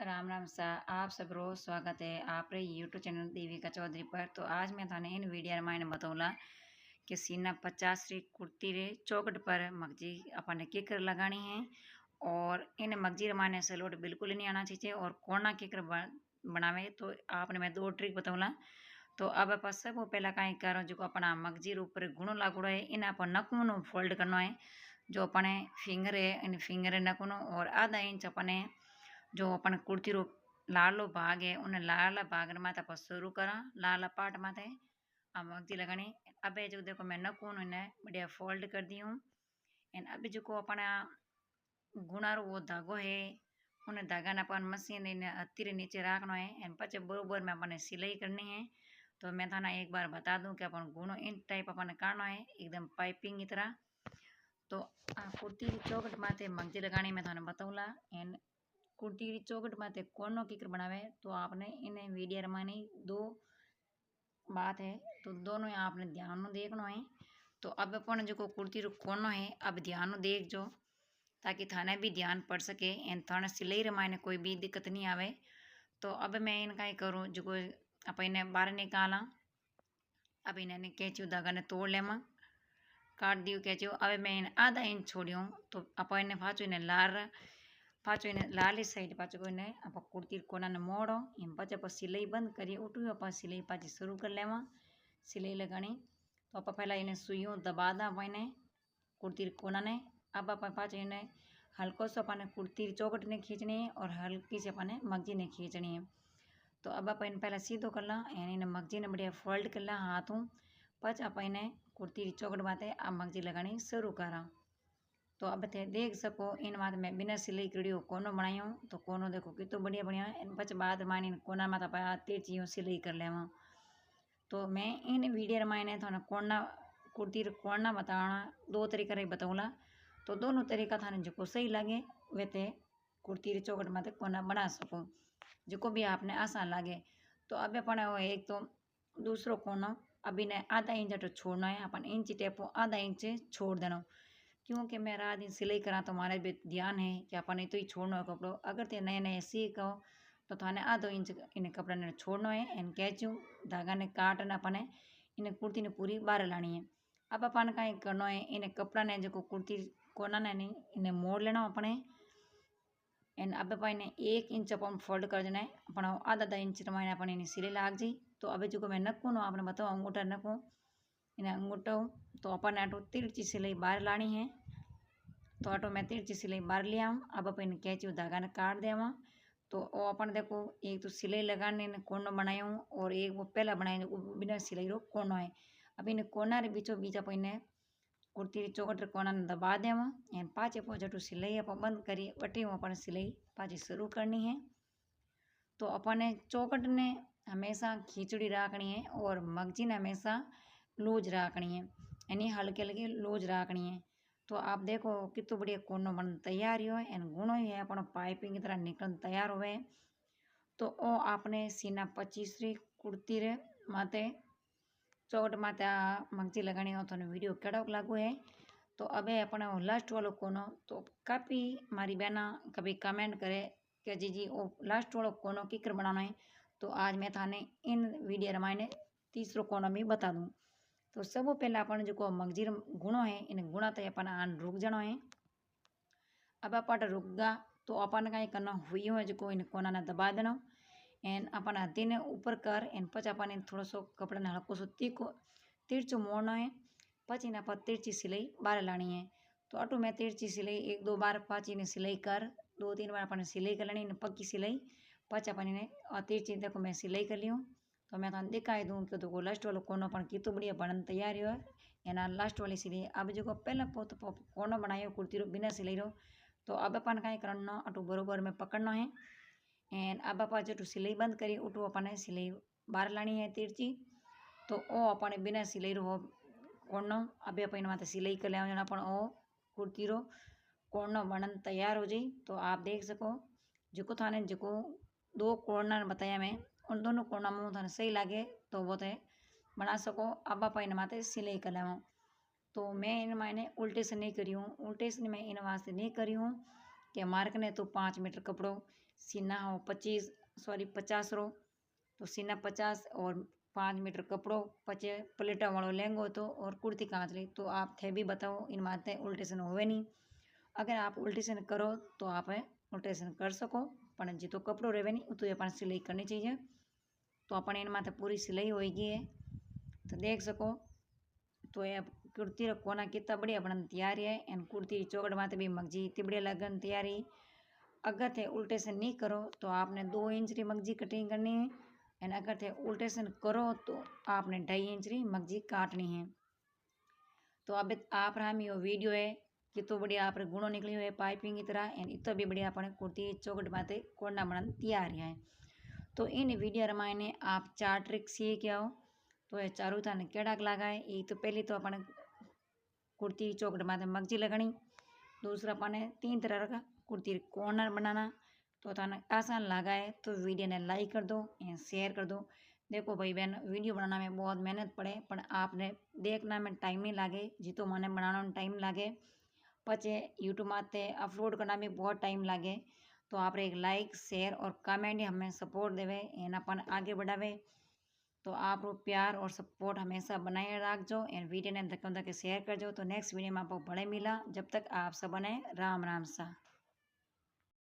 राम राम सा आप सब रोज स्वागत है आप रे यूट्यूब चैनल देविका चौधरी पर। तो आज मैं थाने इन वीडियो में बतौला कि सीना 50 री कुर्ती रे चौकट पर मगजी अपन किकर लगानी है। और इन मगजी रमाने सलोट बिल्कुल नहीं आना चाहिए और कोना किकर बनावे। तो आपने मैं दो ट्रिक बतौला। तो अब आप सब पहला कहीं करो जो अपना मगजी ऊपर गुणो लागोड़ो है इन आप नकूनो फोल्ड करना है। जो अपने फिंगर है इन फिंगर नकूनो और आधा इंच अपने जो अपन कुर्ती रो लालो भाग है उन लाला भाग माथे पर शुरू करा लाला पार्ट माथे अब मगजी लगानी। अब जो देखो मैं नकून इन्हें बढ़िया फोल्ड कर दी हूँ। एंड अभी जो को अपना गुणारो वो धागो है उन धागा ने अपन मशीन ने हत्ती नीचे रखना है एंड पचे बरोबर में अपने सिलाई करनी है। तो मैं थाना एक बार बता दूं कि अपन गुणो इन टाइप अपन करना है एकदम पाइपिंग की तरह। तो आ कुर्ती चौकट माथे मगजी लगानी मैं थाने बताऊला। एंड कुर्ती री चौकट माथे कोनो किकर बनावे तो आपने इन वीडियो रमानी दो बात है। तो दोनों ही आपने ध्यान में देखना है। तो अब अपन जो कुर्ती रो कोनो है अब ध्यान में देख जो ताकि थाने भी ध्यान पड़ सके एंड थाने सिलाई रमाने कोई भी दिक्कत नहीं आवे। तो अब मैं इनका ही करूँ जो आप इन्हें बाहर निकाला। अब इन्हें कैचू धागा ने तोड़ लेमा काट दियो कैचू। अब मैं इन्हें आधा इंच छोड़ियो तो आप इन्हें पाचो इन्हें लार पाचो इन्हें लाली साइड पाचो को इन्हें आप कुर्ती कोना ने मोड़ो एम पाचे आप सिलाई बंद करिए उठू आप सिलाई पाची शुरू कर लेवा सिलाई लगानी। तो आप पहला इन्हें सुइयों दबा दा आप इन्हें कुर्ती कोना ने। अब आप पाचो इन्हें हल्को सो अपने कुर्ती चौकट ने खींचनी है और हल्की से अपने मगजी ने खींचनी है। तो अब आप इन पहला सीधो कर ला यानी इन्हें मगजी ने बढ़िया फोल्ड कर ला हाथों पच आप इन्हें कुर्ती चौकट बाते अब मगजी लगानी शुरू करा। तो अब थे देख सको इन बात में बिना सिलाई करियो कोनो बनायो तो कोनो देखो कितो बढ़िया बढ़िया इन पच बाद मानी कोना माता पा तिरछी सिलाई कर लेवा। तो मैं इन वीडियो में थाने कोना कुर्ती कोना बताना दो तरीका रे बताऊला। तो दोनों तरीका थाने जो सही लगे वे कुर्ती चौकट माते कोना बना सको जो भी आपने आसान लगे। तो अब अपन एक तो दूसरो कोना अभी ने आधा इंच तो छोड़ना है अपन इंच टेपो आधा इंच छोड़ देना क्योंकि मैं रात दिन सिलाई करा तो हमारे भी ध्यान है कि अपन तो ही छोड़ना है कपड़ो। अगर ते नए नए सीखो तो थाने आधो इंच इन कपड़ा ने छोड़ना है एंड कैचू धागा ने काटना अपने इन कुर्ती ने पूरी बाहर लानी है। अब अपन का करना है इन कपड़ा ने जो कुर्ती कोना ने नहीं इन्हें मोड़ लेना अपने एंड अब अपन एक इंच अपन फोल्ड कर देना है अपन आधा इंच रमाने अपन इन्हें सिलाई लाग जी। तो अभी जो मैं नकू नो आपने बताओ अंगूठा नकू इन्हें अंगूठो तो अपन आटो तिरछी सिलाई बाहर लानी है। तो आटो मैं तिरछी सिलाई बाहर ले आऊँ अब अपन कैची धागा ने काट देवा। तो वो अपन देखो एक तो सिलाई लगाने ने कोनो बनाया हूँ और एक वो पहला बनाया बिना सिलाई रो कोनो है। अब इन्हें कोना रे बीचों बीच अपन इन्हें कुर्ती चौकट रे कोना ने दबा देवा एंड पाचे पोजटू सिलाई अपन बंद करी वटी अपन सिलाई पाची शुरू करनी है। तो अपन ने चौकट ने हमेशा खींचड़ी रखनी है और मगजी ने हमेशा लूज रखनी है यानी हल्के हल्के लूज रखनी है। तो आप देखो कितना बढ़िया कोनो बन तैयार हो एंड गुणो ही है अपन पाइपिंग की तरह निकल तैयार हुए। तो ओ आपने सीना 25 री कुर्ती रे माते चौकट माते मगजी लगानी हो तो वीडियो केड़ो लागू है। तो अब अपन लास्ट वालो कोनो तो काफ़ी हमारी बहना कभी कमेंट करे कि जी वो लास्ट वालो कोनो किकर बनाना है। तो आज मैं थाने इन वीडियो रमाने तीसरो कोनो भी बता दूँ। तो सब पहला अपन जो मगजी गुणो है इन गुणा ते अपन आन रुक जानो है। अब अपन रुक गा तो अपन का करना हुई है जो इन कोना ने दबा देना एंड अपन हथी ने ऊपर कर एंड पच अपन थोड़ा सो कपड़ा ने हल्को सो तीखो तिरछो मोड़ना है पच इन अपन तिरछी सिलाई बाहर लानी है। तो अटू मैं तिरछी सिलाई एक दो बार पाची ने सिलाई कर दो तीन बार अपन सिलाई कर लेनी पक्की सिलाई पच अपन इन्हें तिरछी देखो मैं सिलाई कर ली हूँ। तो मैं तुम दिखाई दूँ कि तो लास्ट वालों कोनो अपन कितो बढ़िया बनन तैयार है एना लास्ट वाली सिलाई। अब जो पहला पोत कोनो बनायो कुर्ती रो बिना सिलाई रो तो अब अपन का करना अटू बरोबर में पकड़ना है एंड अब अपन जो सिलाई बंद करी उठू अपन सिलाई बाहर लानी है तिरछी। तो ओ अपन बिना सिलाई रो कोनो अभी अपन माथे सिलाई कर लिया अपन ओ कुर्ती रो कोनो बनन तैयार हो जाई। तो आप देख सको जो थाने जो दो कोर्नर बताया मैं उन दोनों कोना में थाने सही लगे तो वो थे बना सको। अब आप इन माथे सिलाई कर लेवा। तो मैं इन मैंने उल्टे से नहीं करी हूँ उल्टे से मैं इन वास्ते नहीं करी हूँ कि हमारे कने तो 5 मीटर कपड़ो सीना हो 50 रो, तो सीना 50 और 5 मीटर कपड़ो पचे प्लेटा वालों लहंगो तो और कुर्ती कांचली। तो आप थे भी बताओ इन माते उल्टेशन होवे नहीं। अगर आप उल्टेशन करो तो आप उल्टेशन कर सको, पण जो कपड़ो रहे नहीं तो अपन सिलाई करनी चाहिए। तो अपन इन माथे पूरी सिलाई होगी है, तो देख सको। तो ये कुर्ती रो कोना कितना बढ़िया बनन तैयारी है। एन कुर्ती चौकट माथे भी मगजी इतनी बढ़िया लगन तैयारी। अगर थे उल्टेशन नहीं करो तो आपने 2 इंच री मगजी कटिंग करनी है, एंड अगर थे उल्टेशन करो तो आपने 2.5 इंच री मगजी काटनी है। तो अब आप रहा यो वीडियो है कितो बढ़िया आप गुणों निकली हुए पाइपिंग की तरह, एंड इतो भी बढ़िया अपने कुर्ती चौकट माथे कोना बनन तैयार है। तो इन वीडियो रमायने आप 4 ट्रिक सीख के आओ। तो ये चारों थाने केड़ा लगा है, ये तो पहले तो अपन कुर्ती चौकट माथे मगजी लगानी। दूसरा अपन 3 तरह का कुर्ती कॉर्नर बनाना। तो थाने आसान लगा है तो वीडियो ने लाइक कर दो एंड शेयर कर दो। देखो भाई बहन, वीडियो बनाना में बहुत मेहनत पड़े, पर आपने देखना में टाइम नहीं लागे जितो मैंने बनाना में टाइम लागे, पचे यूट्यूब माते अपलोड करना में बहुत टाइम लागे। तो आप एक लाइक शेयर और कमेंट हमें सपोर्ट देवे एंड अपन आगे बढ़ावे। तो आप प्यार और सपोर्ट हमेशा बनाए रखो एंड वीडियो ने धक्का धक्के शेयर करजो। तो नेक्स्ट वीडियो में आपको बड़े मिला, जब तक आप सब बने राम राम सा।